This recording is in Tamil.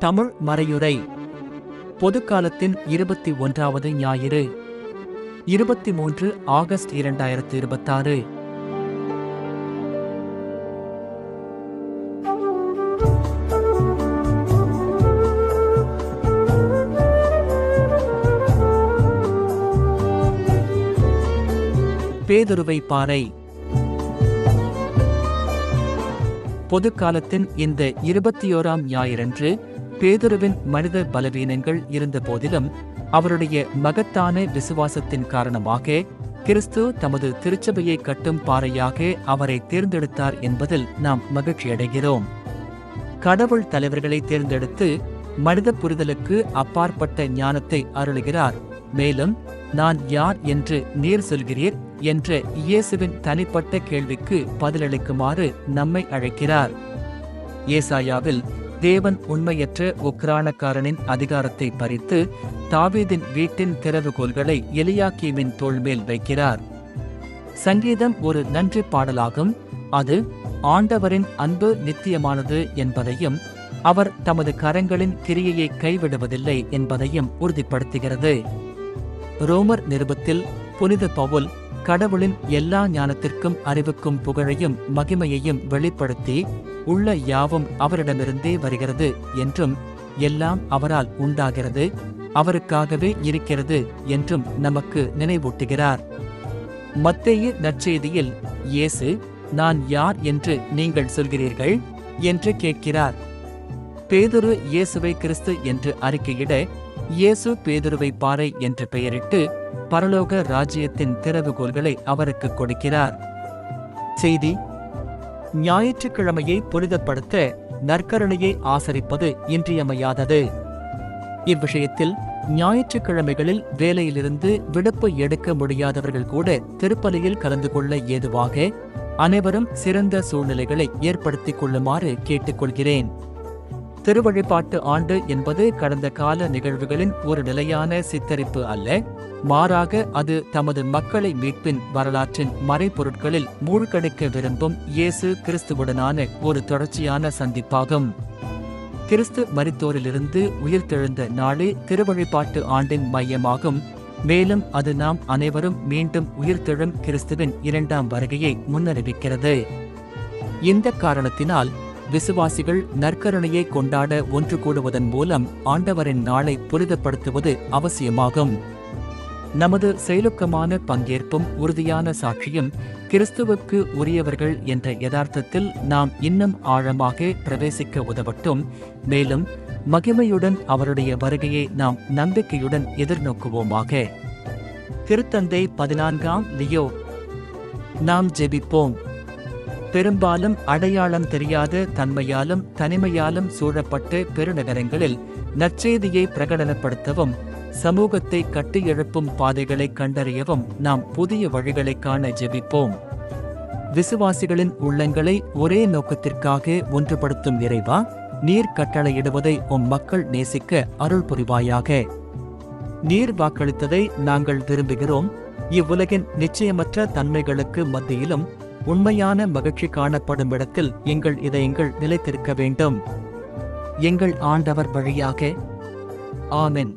தமிழ் மறையுரை பொதுக்காலத்தின் 21வது ஞாயிறு 23 ஆகஸ்ட் 2026. பேதுருவை பாறை. பொதுக்காலத்தின் இந்த 21ஆம் ஞாயிறன்று பேதுருவின் மனித பலவீனங்கள் இருந்த போதிலும் அவருடைய மகத்தான விசுவாசத்தின் காரணமாக கிறிஸ்து தமது திருச்சபையை கட்டும் பாறையாக அவரை தேர்ந்தெடுத்தார் என்பதில் நாம் மகிழ்ச்சியடைகிறோம். கடவுள் தலைவர்களை தேர்ந்தெடுத்து மனித புரிதலுக்கு அப்பாற்பட்ட ஞானத்தை அருளுகிறார். மேலும் நான் யார் என்று நீர் சொல்கிறீர் என்ற இயேசுவின் தனிப்பட்ட கேள்விக்கு பதிலளிக்குமாறு நம்மை அழைக்கிறார். ஏசாயாவில் தேவன் உண்மையற்ற உக்கிரானக்காரனின் அதிகாரத்தை பறித்து தாவீதின் வீட்டின் திறவுகோல்களை எலியாக்கீமின் தோள்மேல் வைக்கிறார். சங்கீதம் ஒரு நன்றி பாடலாகும். அது ஆண்டவரின் அன்பு நித்தியமானது என்பதையும் அவர் தமது கரங்களின் கிரியையை கைவிடுவதில்லை என்பதையும் உறுதிப்படுத்துகிறது. ரோமர் நிருபத்தில் புனித பவுல் கடவுளின் எல்லா ஞானத்திற்கும் அறிவுக்கும் புகழையும் மகிமையையும் வெளிப்படுத்தி உள்ள யாவும் அவரிடமிருந்தே வருகிறது என்றும் எல்லாம் அவரால் உண்டாகிறது, அவருக்காகவே இருக்கிறது என்றும் நமக்கு நினைவூட்டுகிறார். மத்தேயு நற்செய்தியில் இயேசு நான் யார் என்று நீங்கள் சொல்கிறீர்கள் என்று கேட்கிறார். பேதுரு இயேசுவை கிறிஸ்து என்று அறிக்கையிட இயேசு பேதுருவை பாறை என்று பெயரிட்டு பரலோக ராஜ்யத்தின் திறவுகோல்களை அவருக்கு கொடுக்கிறார். செய்தி: ஞாயிற்றுக்கிழமையை புனிதப்படுத்த நற்கருணையை ஆசரிப்பது இன்றியமையாதது. இவ்விஷயத்தில் ஞாயிற்றுக்கிழமைகளில் வேலையிலிருந்து விடுப்பு எடுக்க முடியாதவர்கள் கூட திருப்பலியில் கலந்து கொள்ள ஏதுவாக அனைவரும் சிறந்த சூழ்நிலைகளை ஏற்படுத்திக் கொள்ளுமாறு கேட்டுக்கொள்கிறேன். திருவழிபாட்டு ஆண்டு என்பது கடந்த கால நிகழ்வுகளின் ஒரு நிலையான சித்தரிப்பு அல்ல, மாறாக அது தமது மக்களை மீட்பின் வரலாற்றின் மறைபொருட்களில் மூழ்கடிக்க விரும்பும் இயேசு கிறிஸ்துவுடனான ஒரு தொடர்ச்சியான சந்திப்பாகும். கிறிஸ்து மரித்தோரிலிருந்து உயிர்த்தெழுந்த நாளே திருவழிபாட்டு ஆண்டின் மையமாகும். மேலும் அது நாம் அனைவரும் மீண்டும் உயிர்த்தெழும் கிறிஸ்துவின் 2ஆம் வருகையை முன்னறிவிக்கிறது. இந்த காரணத்தினால் விசுவாசிகள் நற்கருணையை கொண்டாட ஒன்று கூடுவதன் மூலம் ஆண்டவரின் நாளை புனிதப்படுத்துவது அவசியமாகும். நமது செயலுக்கமான பங்கேற்பும் உறுதியான சாட்சியும் கிறிஸ்துவுக்கு உரியவர்கள் என்ற யதார்த்தத்தில் நாம் இன்னும் ஆழமாக பிரவேசிக்க உதவட்டும். மேலும் மகிமையுடன் அவருடைய வருகையை நாம் நம்பிக்கையுடன் எதிர்நோக்குவோமாக. திருத்தந்தை 14ஆம் லியோ. நாம் ஜெபிப்போம். பெரும்பாலும் அடையாளம் தெரியாத தன்மையாலும் தனிமையாலும் சூழப்பட்ட பெருநகரங்களில் நற்செய்தியை பிரகடனப்படுத்தவும் சமூகத்தை கட்டியெழுப்பும் பாதைகளை கண்டறியவும் நாம் புதிய வழிகளை காண ஜெபிப்போம். விசுவாசிகளின் உள்ளங்களை ஒரே நோக்கத்திற்காக ஒன்றுபடுத்தும் இறைவா, நீர் கட்டளையிடுவதை மக்கள் நேசிக்க அருள் புரிவாயாக. நீர் வாக்களித்ததை நாங்கள் விரும்புகிறோம். இவ்வுலகின் நிச்சயமற்ற தன்மைகளுக்கு மத்தியிலும் உண்மையான மகிழ்ச்சி காணப்படும் இடத்தில் எங்கள் இதயங்கள் நிலைத்திருக்க வேண்டும். எங்கள் ஆண்டவர் வழியாக. ஆமென்.